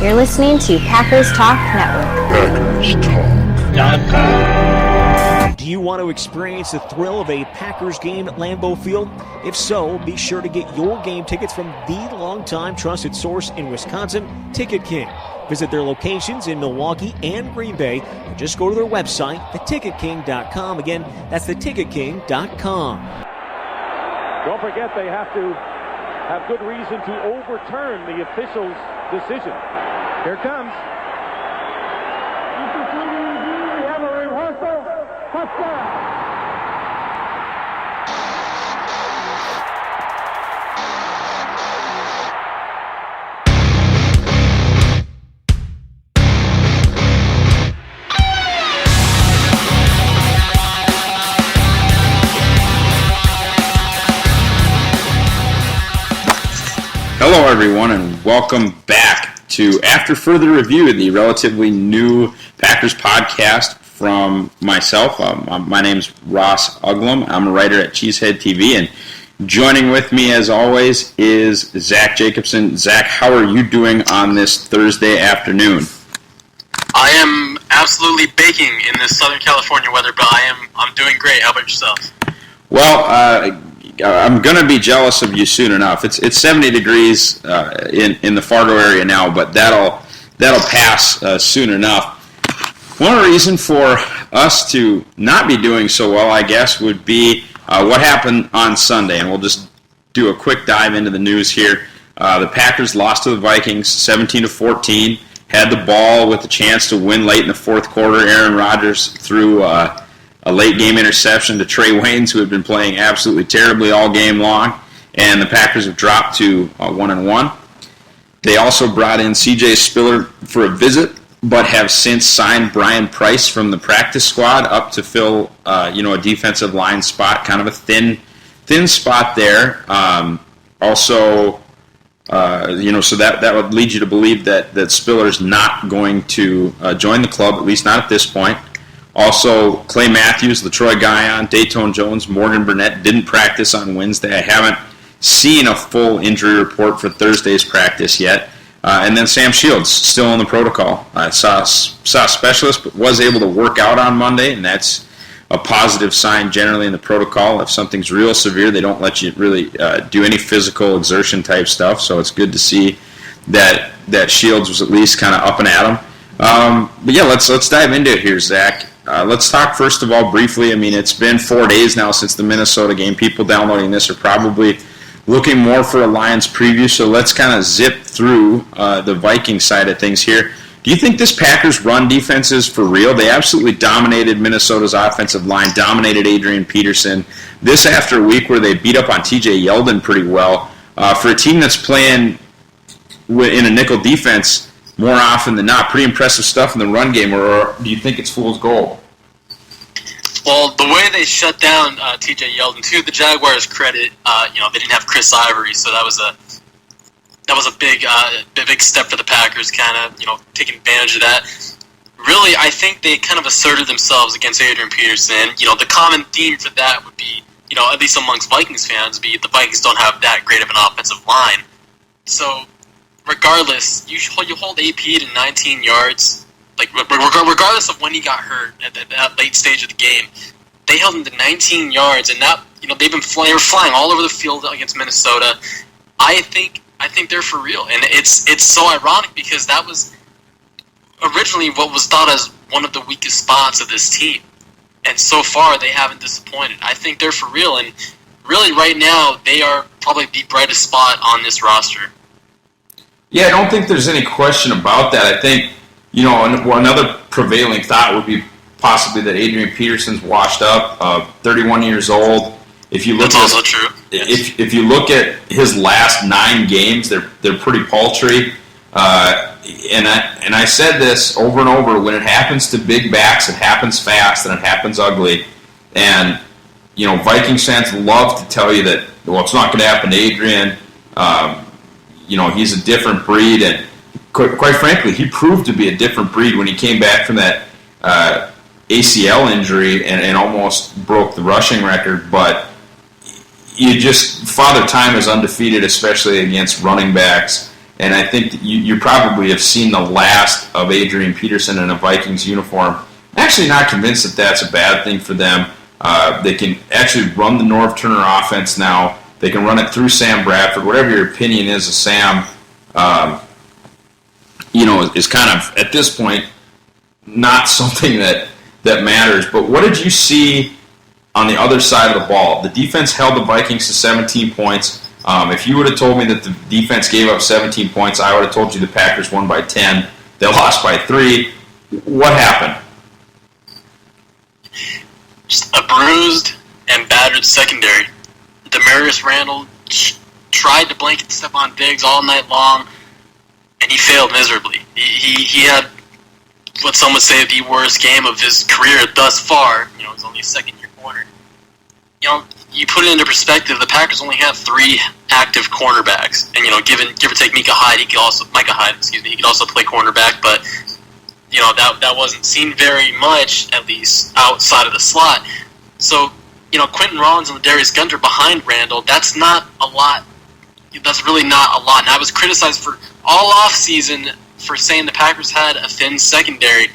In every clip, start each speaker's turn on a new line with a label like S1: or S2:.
S1: You're listening to Packers Talk Network.
S2: PackersTalk.com. Do you want to experience the thrill of a Packers game at Lambeau Field? If so, be sure to get your game tickets from the longtime trusted source in Wisconsin, Ticket King. Visit their locations in Milwaukee and Green Bay, or just go to their website, theticketking.com. Again, that's theticketking.com.
S3: Don't forget they have to have good reason to overturn the official's decision. Here comes. We have a reversal. Touchdown.
S4: Hello, everyone, and welcome back to After Further Review, the relatively new Packers podcast from myself. My name's Ross Uglum. I'm a writer at Cheesehead TV, and joining with me, as always, is Zach Jacobson. Zach, how are you doing on this Thursday afternoon?
S5: I am absolutely baking in this Southern California weather, but I'm doing great. How about yourself?
S4: Well, I'm going to be jealous of you soon enough. It's 70 degrees in the Fargo area now, but that'll pass soon enough. One reason for us to not be doing so well, I guess, would be what happened on Sunday, and we'll just do a quick dive into the news here. The Packers lost to the Vikings 17-14, had the ball with a chance to win late in the fourth quarter. Aaron Rodgers threw a late-game interception to Trey Waynes, who had been playing absolutely terribly all game long, and the Packers have dropped to 1-1. They also brought in C.J. Spiller for a visit, but have since signed Brian Price from the practice squad up to fill, a defensive line spot, kind of a thin spot there. So that would lead you to believe that Spiller's not going to join the club, at least not at this point. Also, Clay Matthews, LaTroy Guion, Dayton Jones, Morgan Burnett didn't practice on Wednesday. I haven't seen a full injury report for Thursday's practice yet. And then Sam Shields, still in the protocol. I saw a specialist, but was able to work out on Monday, and that's a positive sign generally in the protocol. If something's real severe, they don't let you really do any physical exertion type stuff, so it's good to see that Shields was at least kind of up and at him. But yeah, let's dive into it here, Zach. Let's talk first of all briefly. I mean, it's been 4 days now since the Minnesota game. People downloading this are probably looking more for a Lions preview, so let's kind of zip through the Viking side of things here. Do you think this Packers run defense is for real? They absolutely dominated Minnesota's offensive line, dominated Adrian Peterson. This after a week where they beat up on TJ Yeldon pretty well. For a team that's playing in a nickel defense more often than not, pretty impressive stuff in the run game, or do you think it's fool's gold?
S5: Well, the way they shut down TJ Yeldon, to the Jaguars' credit, they didn't have Chris Ivory, so that was a big step for the Packers, kind of taking advantage of that. Really, I think they kind of asserted themselves against Adrian Peterson. The common theme for that would be, at least amongst Vikings fans, be the Vikings don't have that great of an offensive line. So, regardless, you hold AP to 19 yards. Like, regardless of when he got hurt at that late stage of the game, they held him to 19 yards, and that they were flying all over the field against Minnesota. I think they're for real, and it's so ironic because that was originally what was thought as one of the weakest spots of this team, and so far they haven't disappointed. I think they're for real, and really right now they are probably the brightest spot on this roster.
S4: Yeah, I don't think there's any question about that. I think, another prevailing thought would be possibly that Adrian Peterson's washed up, 31 years old. If you look
S5: That's also true. Yes.
S4: If you look at his last 9 games, they're pretty paltry. And I said this over and over, when it happens to big backs, it happens fast and it happens ugly. And, Vikings fans love to tell you that, well, it's not going to happen to Adrian. He's a different breed, and quite frankly, he proved to be a different breed when he came back from that ACL injury and almost broke the rushing record. But Father Time is undefeated, especially against running backs. And I think you probably have seen the last of Adrian Peterson in a Vikings uniform. Actually not convinced that that's a bad thing for them. They can actually run the Norv Turner offense now. They can run it through Sam Bradford. Whatever your opinion is of Sam, is kind of, at this point, not something that matters. But what did you see on the other side of the ball? The defense held the Vikings to 17 points. If you would have told me that the defense gave up 17 points, I would have told you the Packers won by 10. They lost by 3. What happened?
S5: Just a bruised and battered secondary. Demarius Randall tried to blanket Stephon Diggs all night long, and he failed miserably. He had what some would say the worst game of his career thus far. He's only a second-year corner. You put it into perspective, the Packers only have 3 active cornerbacks, and give or take Micah Hyde, he could also play cornerback, but that wasn't seen very much, at least outside of the slot. So Quentin Rollins and Darius Gunter behind Randall, that's not a lot. That's really not a lot. And I was criticized for all offseason for saying the Packers had a thin secondary,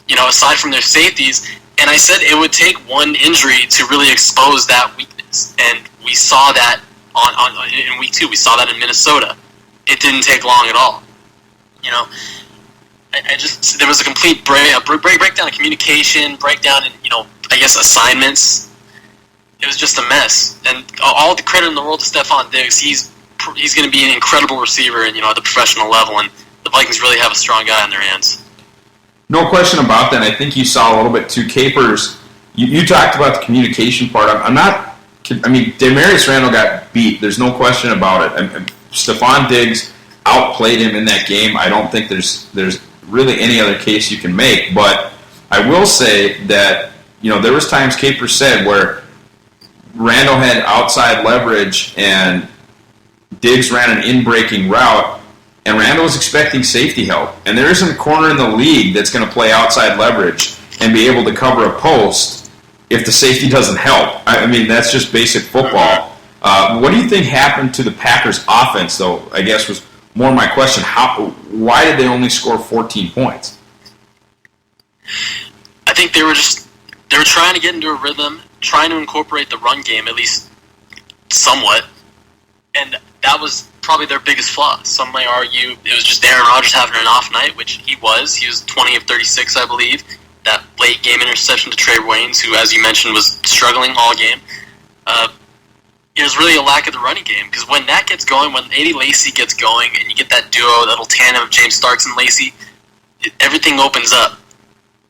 S5: aside from their safeties. And I said it would take one injury to really expose that weakness. And we saw that in week 2. We saw that in Minnesota. It didn't take long at all. There was a complete breakdown of communication, breakdown in, assignments. It was just a mess. And all the credit in the world to Stephon Diggs. He's going to be an incredible receiver, at the professional level, and the Vikings really have a strong guy on their hands.
S4: No question about that. I think you saw a little bit too. Capers, you talked about the communication part. Demarius Randall got beat. There's no question about it. Stephon Diggs outplayed him in that game. I don't think there's really any other case you can make. But I will say that there was times Capers said where Randall had outside leverage and Diggs ran an in-breaking route, and Randall was expecting safety help. And there isn't a corner in the league that's going to play outside leverage and be able to cover a post if the safety doesn't help. That's just basic football. What do you think happened to the Packers' offense, though, I guess was more my question. Why did they only score 14 points?
S5: I think they were trying to get into a rhythm, trying to incorporate the run game, at least somewhat. And that was probably their biggest flaw. Some may argue it was just Aaron Rodgers having an off night, which he was. He was 20 of 36, I believe. That late game interception to Trey Waynes, who, as you mentioned, was struggling all game. It was really a lack of the running game, because when that gets going, when Eddie Lacy gets going, and you get that duo, that little tandem of James Starks and Lacy, everything opens up.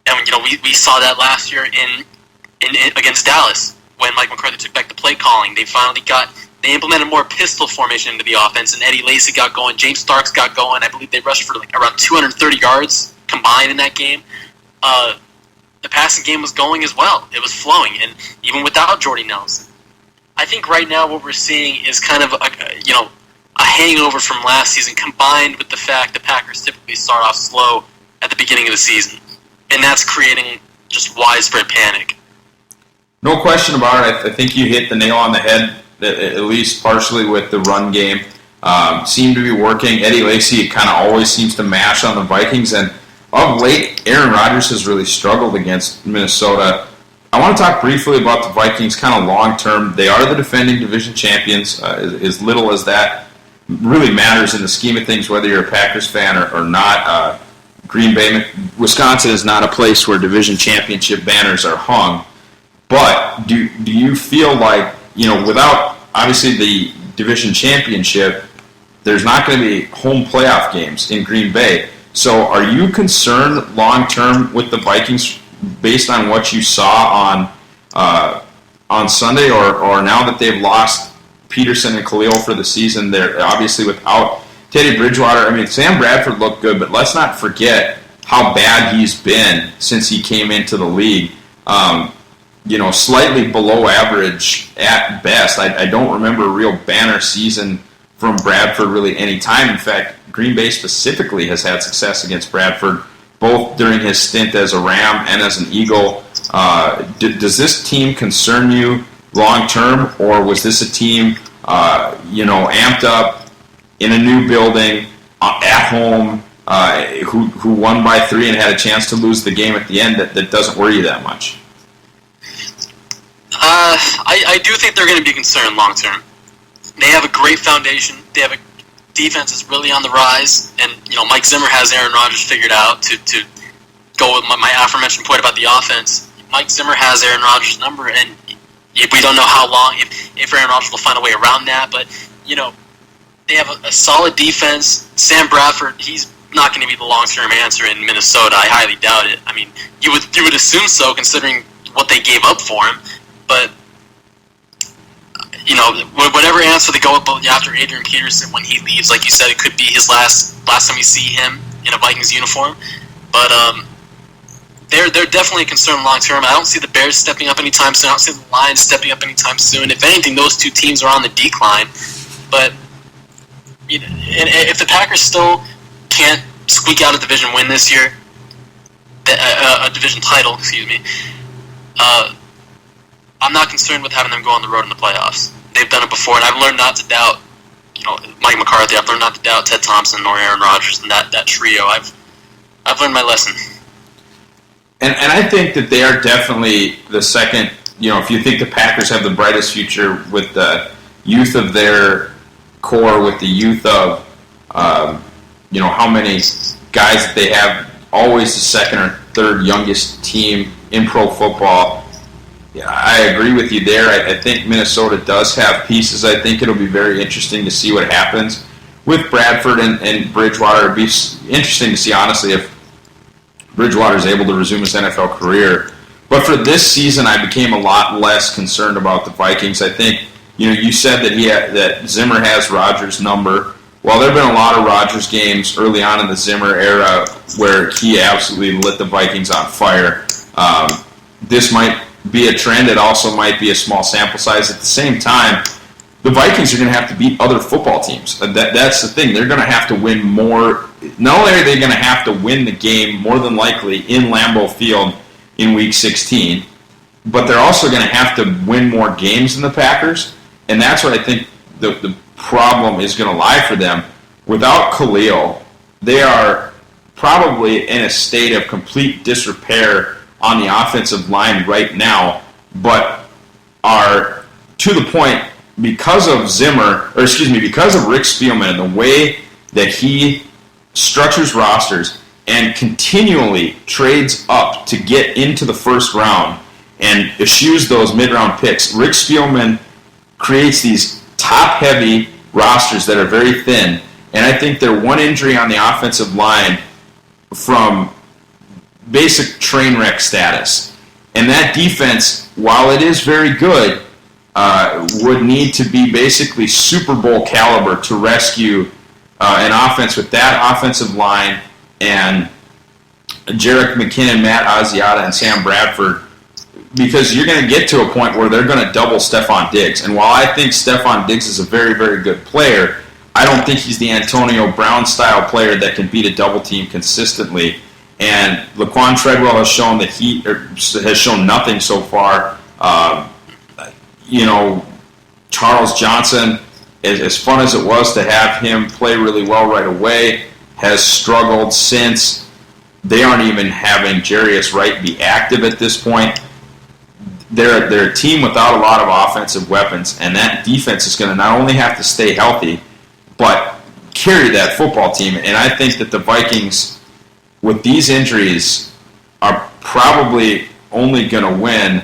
S5: And we saw that last year in against Dallas when Mike McCarthy took back the play calling. They implemented more pistol formation into the offense, and Eddie Lacy got going. James Starks got going. I believe they rushed for around 230 yards combined in that game. The passing game was going as well. It was flowing, and even without Jordy Nelson. I think right now what we're seeing is kind of a hangover from last season, combined with the fact the Packers typically start off slow at the beginning of the season, and that's creating just widespread panic.
S4: No question about it. I think you hit the nail on the head, at least partially with the run game. Seemed to be working. Eddie Lacy kind of always seems to mash on the Vikings, and of late, Aaron Rodgers has really struggled against Minnesota. I want to talk briefly about the Vikings kind of long-term. They are the defending division champions, as little as that really matters in the scheme of things, whether you're a Packers fan or not. Green Bay, Wisconsin is not a place where division championship banners are hung. But do you feel like, without obviously the division championship, there's not going to be home playoff games in Green Bay. So are you concerned long-term with the Vikings based on what you saw on Sunday, or now that they've lost Peterson and Khalil for the season, they're obviously without Teddy Bridgewater. Sam Bradford looked good, but let's not forget how bad he's been since he came into the league. Slightly below average at best. I don't remember a real banner season from Bradford really any time. In fact, Green Bay specifically has had success against Bradford, both during his stint as a Ram and as an Eagle. Does this team concern you long-term, or was this a team, amped up in a new building, at home, who won by 3 and had a chance to lose the game at the end, that doesn't worry you that much?
S5: I do think they're going to be concerned long term. They have a great foundation. They have a defense that's really on the rise, and Mike Zimmer has Aaron Rodgers figured out. To go with my aforementioned point about the offense, Mike Zimmer has Aaron Rodgers' number, and we don't know how long if Aaron Rodgers will find a way around that. But they have a solid defense. Sam Bradford, he's not going to be the long-term answer in Minnesota. I highly doubt it. I mean, you would assume so, considering what they gave up for him. But whatever answer they go up after Adrian Peterson when he leaves, like you said, it could be his last time we see him in a Vikings uniform. But they're definitely concerned long term. I don't see the Bears stepping up anytime soon. I don't see the Lions stepping up anytime soon. If anything, those two teams are on the decline. But if the Packers still can't squeak out a division win this year, a division title, excuse me, I'm not concerned with having them go on the road in the playoffs. They've done it before, and I've learned not to doubt, Mike McCarthy. I've learned not to doubt Ted Thompson nor Aaron Rodgers and that trio. I've learned my lesson.
S4: And I think that they are definitely the second. If you think the Packers have the brightest future with the youth of their core, with the youth of how many guys that they have, always the second or third youngest team in pro football. Yeah, I agree with you there. I think Minnesota does have pieces. I think it'll be very interesting to see what happens with Bradford and Bridgewater. It'll be interesting to see, honestly, if Bridgewater is able to resume his NFL career. But for this season, I became a lot less concerned about the Vikings. I think, you said that Zimmer has Rodgers' number. Well, there have been a lot of Rodgers games early on in the Zimmer era where he absolutely lit the Vikings on fire. This might be a trend. It also might be a small sample size. At the same time, the Vikings are going to have to beat other football teams. That's the thing. They're going to have to win more. Not only are they going to have to win the game, more than likely, in Lambeau Field in Week 16, but they're also going to have to win more games than the Packers, and that's where I think the problem is going to lie for them. Without Khalil, they are probably in a state of complete disrepair on the offensive line right now, but are to the point because of because of Rick Spielman and the way that he structures rosters and continually trades up to get into the first round and eschews those mid-round picks. Rick Spielman creates these top-heavy rosters that are very thin, and I think they're one injury on the offensive line from basic train wreck status. And that defense, while it is very good, would need to be basically Super Bowl caliber to rescue an offense with that offensive line and Jerick McKinnon, Matt Asiata, and Sam Bradford, because you're going to get to a point where they're going to double Stephon Diggs. And while I think Stephon Diggs is a very, very good player, I don't think he's the Antonio Brown-style player that can beat a double team consistently. And Laquan Treadwell has shown that he has shown nothing so far. Charles Johnson, as fun as it was to have him play really well right away, has struggled since. They aren't even having Jarius Wright be active at this point. They're a team without a lot of offensive weapons, and that defense is going to not only have to stay healthy, but carry that football team. And I think that the Vikings, with these injuries, are probably only going to win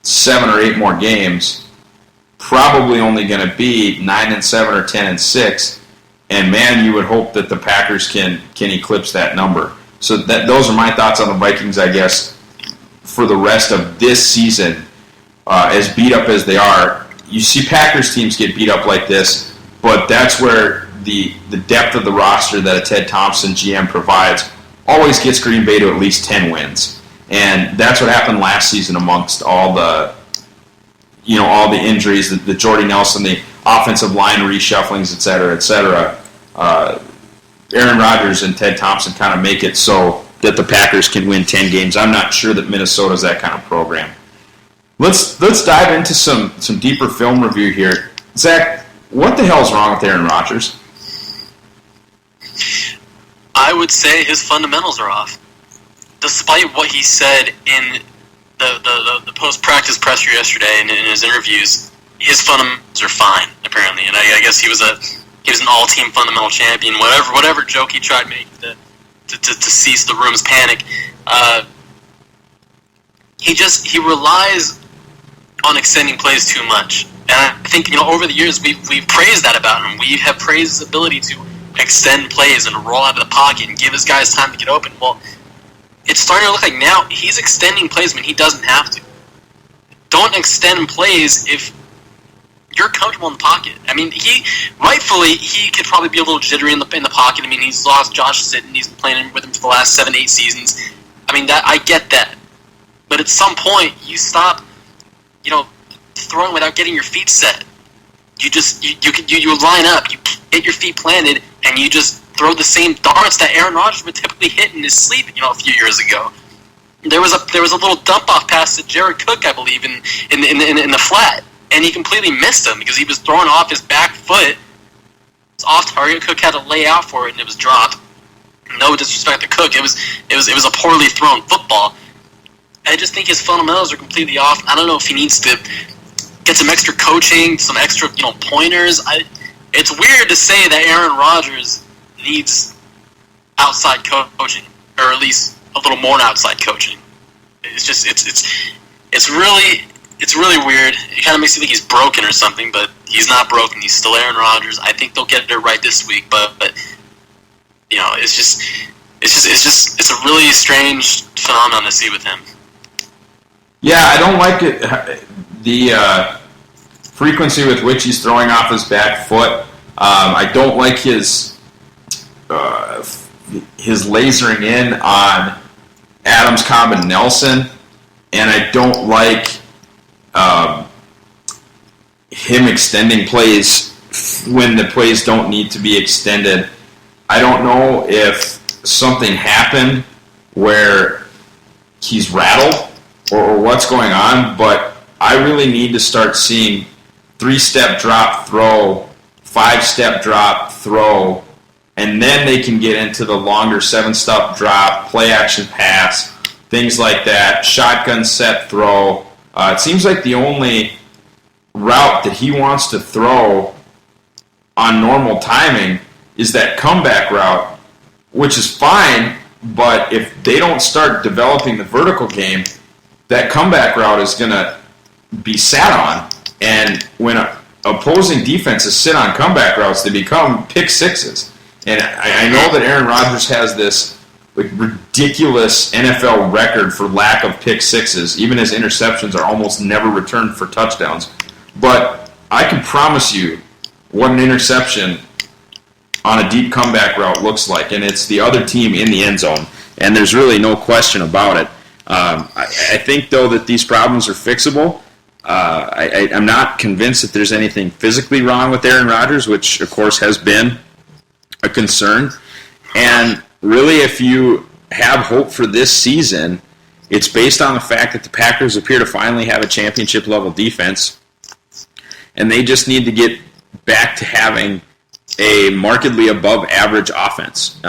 S4: 7 or 8 more games, probably only going to be 9-7 or 10-6. And man, you would hope that the Packers can eclipse that number. So those are my thoughts on the Vikings, I guess, for the rest of this season. As beat up as they are, you see Packers teams get beat up like this, but that's where the depth of the roster that a Ted Thompson GM provides always gets Green Bay to at least 10 wins. And that's what happened last season amongst all the injuries, the Jordy Nelson, the offensive line reshufflings, et cetera. Aaron Rodgers and Ted Thompson kind of make it so that the Packers can win 10 games. I'm not sure that Minnesota's that kind of program. Let's dive into some deeper film review here. Zach, what the hell is wrong with Aaron Rodgers?
S5: I would say his fundamentals are off. Despite what he said in the post-practice presser yesterday and in his interviews, his fundamentals are fine, apparently. And I guess he was an all-team fundamental champion, whatever joke he tried making to cease the room's panic. He relies on extending plays too much. And I think, over the years we've praised that about him. We have praised his ability to extend plays and roll out of the pocket and give his guys time to get open. Well, it's starting to look like now he's extending plays when he doesn't have to. Don't extend plays if you're comfortable in the pocket. I mean, he could probably be a little jittery in the pocket. I mean, he's lost Josh Sitton. He's been playing with him for the last 7-8 seasons. I mean, I get that. But at some point, you stop, throwing without getting your feet set. You just you line up, you get your feet planted, and you just throw the same darts that Aaron Rodgers would typically hit in his sleep, a few years ago. There was a little dump off pass to Jared Cook, I believe, in the flat, and he completely missed him because he was throwing off his back foot. It's off target. Cook had to lay out for it, and it was dropped. No disrespect to Cook, it was a poorly thrown football. I just think his fundamentals are completely off. I don't know if he needs to get some extra coaching, some extra pointers. It's weird to say that Aaron Rodgers needs outside coaching, or at least a little more outside coaching. It's just it's really weird. It kind of makes you think he's broken or something, but he's not broken. He's still Aaron Rodgers. I think they'll get it right this week, but it's a really strange phenomenon to see with him.
S4: Yeah, I don't like it. The frequency with which he's throwing off his back foot. I don't like his lasering in on Adams, Cobb, and Nelson, and I don't like him extending plays when the plays don't need to be extended. I don't know if something happened where he's rattled or what's going on, but I really need to start seeing 3-step drop, throw, 5-step drop, throw, and then they can get into the longer 7-step drop, play action pass, things like that, shotgun set throw. It seems like the only route that he wants to throw on normal timing is that comeback route, which is fine, but if they don't start developing the vertical game, that comeback route is going to be sat on. And when opposing defenses sit on comeback routes, they become pick sixes. And I know that Aaron Rodgers has this ridiculous NFL record for lack of pick sixes. Even his interceptions are almost never returned for touchdowns. But I can promise you what an interception on a deep comeback route looks like, and it's the other team in the end zone. And there's really no question about it. I think, though, that these problems are fixable. I'm not convinced that there's anything physically wrong with Aaron Rodgers, which, of course, has been a concern. And really, if you have hope for this season, it's based on the fact that the Packers appear to finally have a championship-level defense, and they just need to get back to having a markedly above-average offense.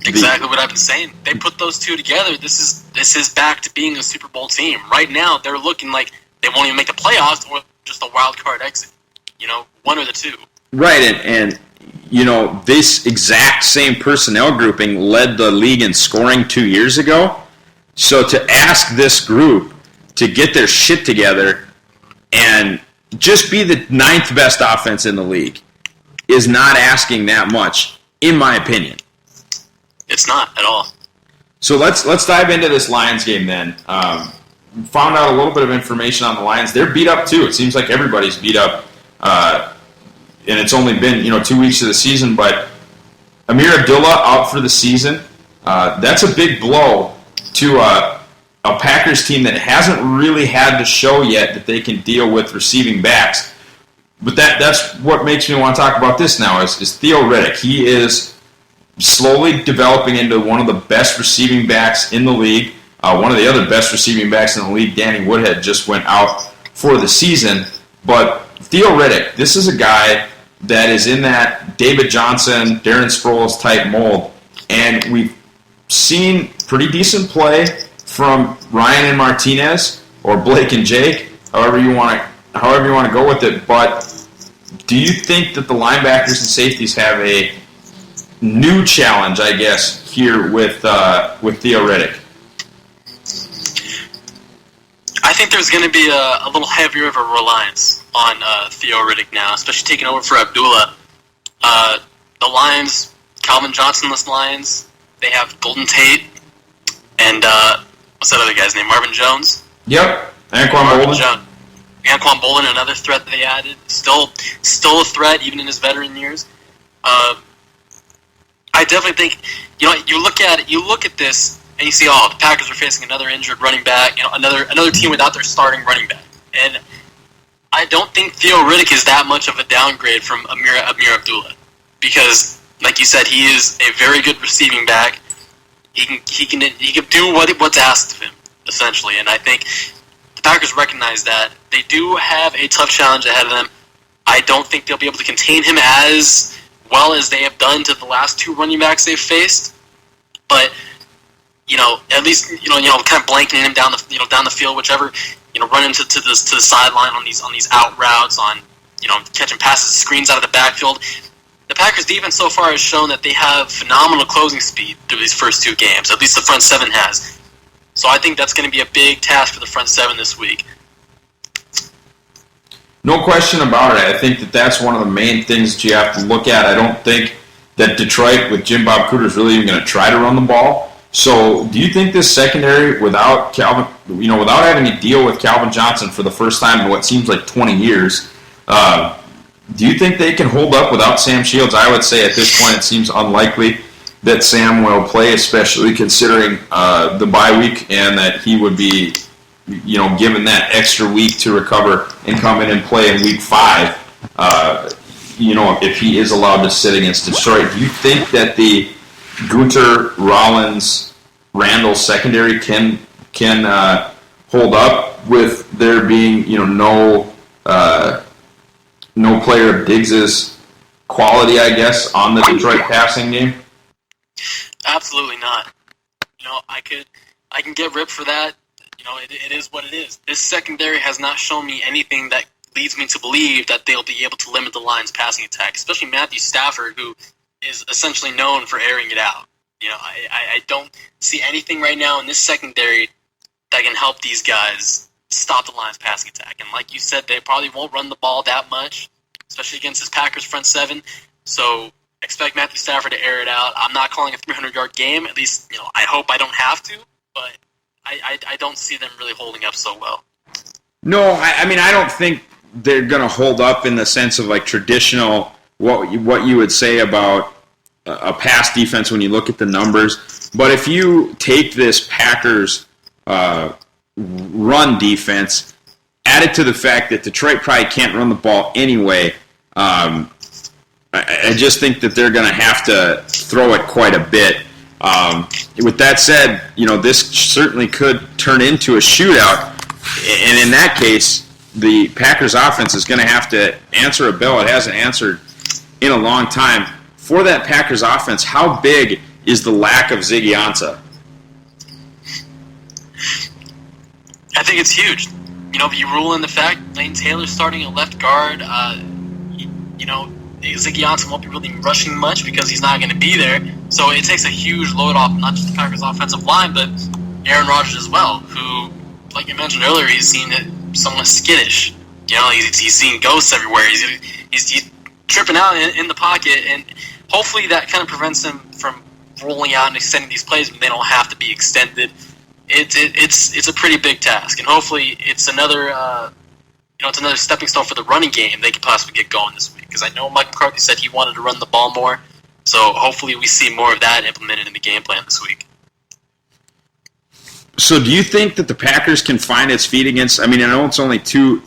S5: Exactly what I've been saying. They put those two together. This is back to being a Super Bowl team. Right now, they're looking like they won't even make the playoffs or just a wild card exit. One or the two. Right,
S4: and this exact same personnel grouping led the league in scoring 2 years ago. So to ask this group to get their shit together and just be the 9th best offense in the league is not asking that much, in my opinion.
S5: It's not at all.
S4: So let's dive into this Lions game then. Found out a little bit of information on the Lions. They're beat up too. It seems like everybody's beat up, and it's only been 2 weeks of the season. But Amir Abdullah out for the season. That's a big blow to a Packers team that hasn't really had to show yet that they can deal with receiving backs. But that's what makes me want to talk about this now is Theo Riddick. He is slowly developing into one of the best receiving backs in the league. One of the other best receiving backs in the league, Danny Woodhead, just went out for the season. But Theo Riddick, this is a guy that is in that David Johnson, Darren Sproles type mold. And we've seen pretty decent play from Ryan and Martinez, or Blake and Jake, however you want to go with it. But do you think that the linebackers and safeties have a new challenge, I guess, here with Theo Riddick?
S5: I think there's going to be a little heavier of a reliance on Theo Riddick now, especially taking over for Abdullah. The Lions, Calvin Johnson-less Lions, they have Golden Tate and what's that other guy's name? Marvin Jones?
S4: Yep, Anquan
S5: Bolden, another threat that they added. Still a threat, even in his veteran years. I definitely think, you look at this, and you see, the Packers are facing another injured running back, another team without their starting running back. And I don't think Theo Riddick is that much of a downgrade from Amir Abdullah, because, like you said, he is a very good receiving back. He can do what's asked of him, essentially, and I think the Packers recognize that. They do have a tough challenge ahead of them. I don't think they'll be able to contain him as well as they have done to the last two running backs they've faced, but at least kind of blanketing him down the field, whichever, running to the sideline on these out routes, on catching passes, screens out of the backfield. The Packers defense so far has shown that they have phenomenal closing speed through these first two games. At least the front seven has. So I think that's going to be a big task for the front seven this week.
S4: No question about it. I think that that's one of the main things that you have to look at. I don't think that Detroit with Jim Bob Cooter is really even going to try to run the ball. So, do you think this secondary, without having to deal with Calvin Johnson for the first time in what seems like 20 years, do you think they can hold up without Sam Shields? I would say at this point it seems unlikely that Sam will play, especially considering the bye week, and that he would be, given that extra week to recover and come in and play in week 5. If he is allowed to sit against Detroit, do you think that the Gunter, Rollins, Randall secondary can hold up with there being no player of Diggs's quality, I guess, on the Detroit passing game?
S5: Absolutely not. I can get ripped for that. It is what it is. This secondary has not shown me anything that leads me to believe that they'll be able to limit the Lions' passing attack, especially Matthew Stafford, who is essentially known for airing it out. I don't see anything right now in this secondary that can help these guys stop the Lions' passing attack. And like you said, they probably won't run the ball that much, especially against this Packers front seven. So expect Matthew Stafford to air it out. I'm not calling a 300-yard game. At least, I hope I don't have to, but I don't see them really holding up so well.
S4: No, I don't think they're going to hold up in the sense of like traditional what you would say about a pass defense when you look at the numbers. But if you take this Packers run defense, add it to the fact that Detroit probably can't run the ball anyway, I just think that they're going to have to throw it quite a bit. With that said, this certainly could turn into a shootout. And in that case, the Packers offense is going to have to answer a bell it hasn't answered in a long time. For that Packers offense, how big is the lack of Ziggy Ansah?
S5: I think it's huge. If you rule in the fact Lane Taylor's starting at left guard, Ziggy Ansah won't be really rushing much because he's not going to be there. So it takes a huge load off not just the Packers' offensive line, but Aaron Rodgers as well, who, like you mentioned earlier, he's seen it somewhat skittish. He's seeing ghosts everywhere. He's tripping out in the pocket, and hopefully that kind of prevents him from rolling out and extending these plays when they don't have to be extended. It's a pretty big task, and hopefully it's another stepping stone for the running game they could possibly get going this week. Because I know Mike McCarthy said he wanted to run the ball more, so hopefully we see more of that implemented in the game plan this week.
S4: So do you think that the Packers can find its feet against? I know it's only two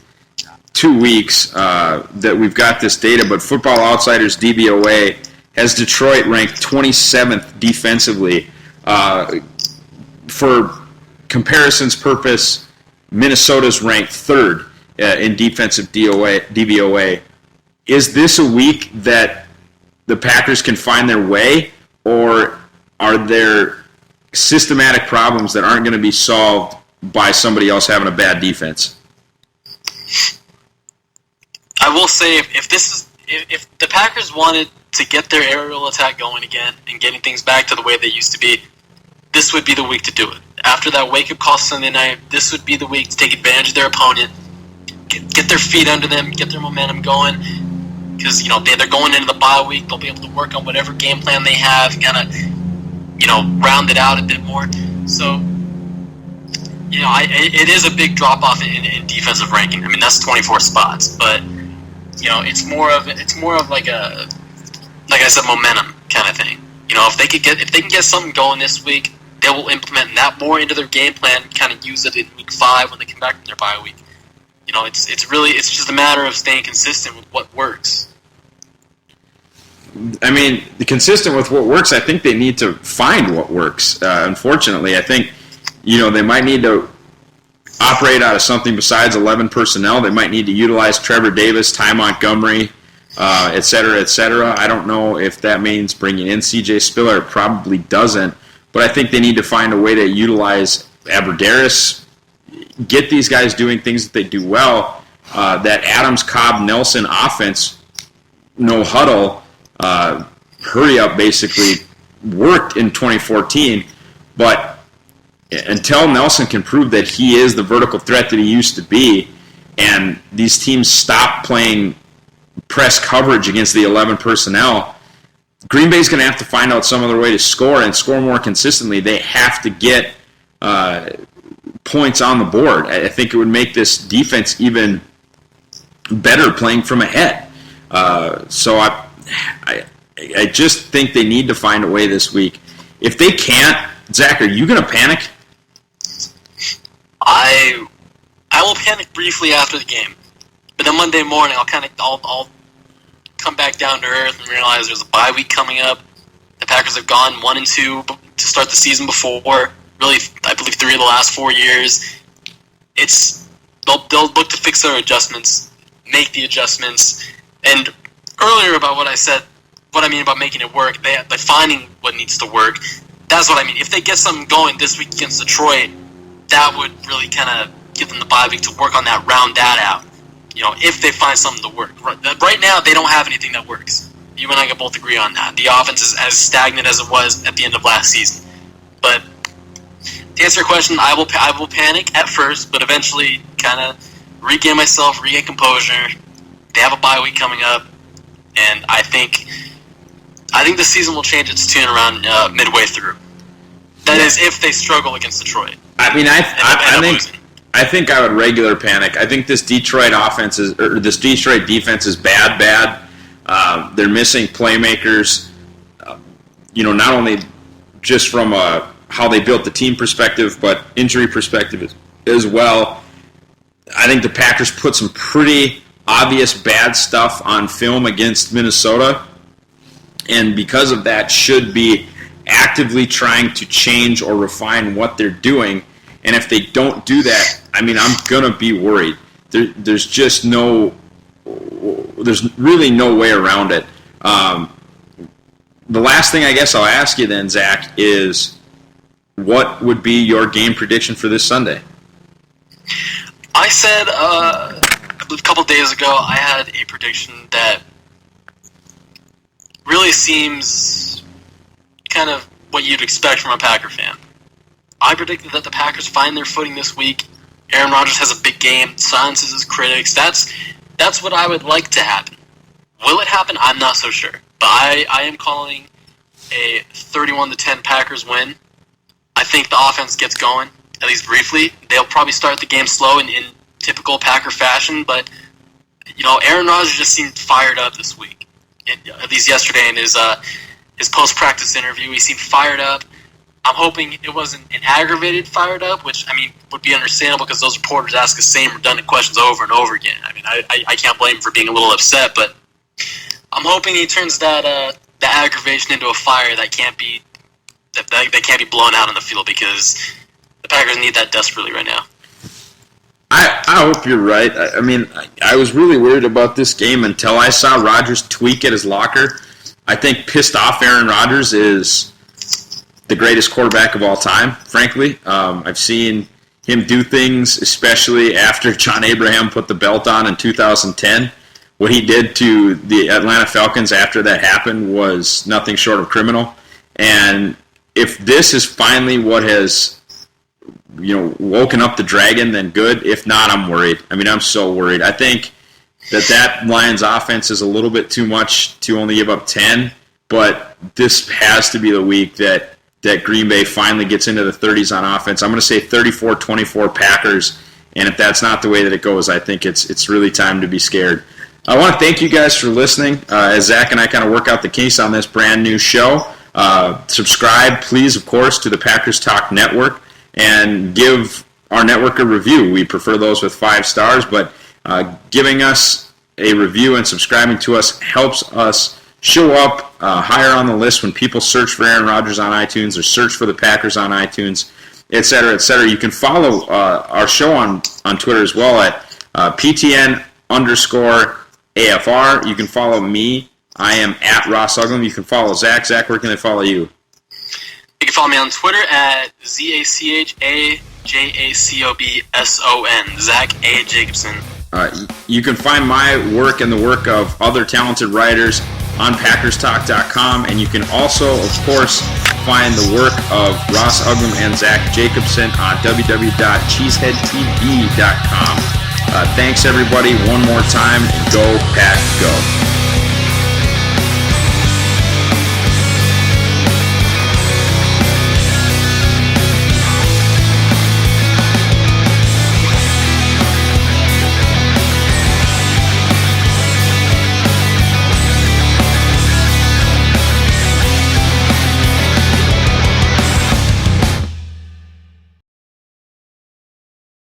S4: weeks that we've got this data, but Football Outsiders DVOA has Detroit ranked 27th defensively. For comparison's purpose, Minnesota's ranked 3rd in defensive DVOA. is this a week that the Packers can find their way, or are there systematic problems that aren't going to be solved by somebody else having a bad defense?
S5: I will say, if the Packers wanted to get their aerial attack going again and getting things back to the way they used to be, this would be the week to do it. After that wake-up call Sunday night, this would be the week to take advantage of their opponent, get their feet under them, get their momentum going, because they're going into the bye week. They'll be able to work on whatever game plan they have, kind of round it out a bit more. So it is a big drop off in defensive ranking. I mean, that's 24 spots, but it's more of like I said, momentum kind of thing. If they can get something going this week, they will implement that more into their game plan. Kind of use it in week 5 when they come back from their bye week. It's just a matter of staying consistent with what works.
S4: I mean, consistent with what works, I think they need to find what works. Unfortunately, I think, they might need to operate out of something besides 11 personnel. They might need to utilize Trevor Davis, Ty Montgomery, et cetera, et cetera. I don't know if that means bringing in C.J. Spiller. It probably doesn't. But I think they need to find a way to utilize Aberdarius, get these guys doing things that they do well. That Adams, Cobb, Nelson offense, no huddle, hurry up basically worked in 2014. But until Nelson can prove that he is the vertical threat that he used to be, and these teams stop playing press coverage against the 11 personnel, Green Bay's going to have to find out some other way to score and score more consistently. They have to get points on the board. I think it would make this defense even better playing from ahead. So I just think they need to find a way this week. If they can't, Zach, are you going to panic?
S5: I will panic briefly after the game, but then Monday morning I'll come back down to earth and realize there's a bye week coming up. The Packers have gone 1-2 to start the season before. Really, I believe 3 of the last 4 years. They'll look to fix their adjustments, make the adjustments, and earlier about what I mean about making it work, they're finding what needs to work. That's what I mean. If they get something going this week against Detroit, that would really kind of give them the bye week to work on that, round that out. If they find something to work. Right now, they don't have anything that works. You and I can both agree on that. The offense is as stagnant as it was at the end of last season. But to answer your question, I will panic at first, but eventually kind of regain myself, regain composure. They have a bye week coming up, and I think the season will change its tune around midway through. That is, if they struggle against Detroit. I mean,
S4: I think I would regular panic. I think this Detroit defense is bad. They're missing playmakers. Not only just from how they built the team perspective, but injury perspective as well. I think the Packers put some pretty obvious bad stuff on film against Minnesota, and because of that, should be actively trying to change or refine what they're doing. And if they don't do that, I mean, I'm going to be worried. There's really no way around it. The last thing I guess I'll ask you then, Zach, is what would be your game prediction for this Sunday?
S5: I said, I believe a couple days ago, I had a prediction that really seems kind of what you'd expect from a Packer fan. I predicted that the Packers find their footing this week. Aaron Rodgers has a big game, silences his critics. That's what I would like to happen. Will it happen? I'm not so sure. But I am calling a 31-10 Packers win. I think the offense gets going, at least briefly. They'll probably start the game slow in typical Packer fashion, but Aaron Rodgers just seemed fired up this week. At least yesterday in his post-practice interview, he seemed fired up. I'm hoping it wasn't an aggravated fired up, which, I mean, would be understandable because those reporters ask the same redundant questions over and over again. I mean, I can't blame him for being a little upset, but I'm hoping he turns that aggravation into a fire that can't be blown out on the field, because the Packers need that desperately right now.
S4: I hope you're right. I mean, I was really worried about this game until I saw Rodgers tweak at his locker. I think pissed off Aaron Rodgers is the greatest quarterback of all time, frankly. I've seen him do things, especially after John Abraham put the belt on in 2010. What he did to the Atlanta Falcons after that happened was nothing short of criminal. And if this is finally what has, woken up the dragon, then good. If not, I'm worried. I mean, I'm so worried. I think that Lions offense is a little bit too much to only give up 10, but this has to be the week that Green Bay finally gets into the 30s on offense. I'm going to say 34-24 Packers, and if that's not the way that it goes, I think it's really time to be scared. I want to thank you guys for listening as Zach and I kind of work out the kinks on this brand new show. Subscribe, please, of course, to the Packers Talk Network, and give our network a review. We prefer those with 5 stars, but giving us a review and subscribing to us helps us show up higher on the list when people search for Aaron Rodgers on iTunes or search for the Packers on iTunes, et cetera, et cetera. You can follow our show on Twitter as well at PTN_AFR. You can follow me. I am at Ross Uglum. You can follow Zach. Zach, where can they follow you?
S5: You can follow me on Twitter at ZachAJacobson. Zach A. Jacobson.
S4: You can find my work and the work of other talented writers on PackersTalk.com, and you can also, of course, find the work of Ross Uglum and Zach Jacobson on www.cheeseheadtv.com. Thanks, everybody, one more time. Go, Pack, go.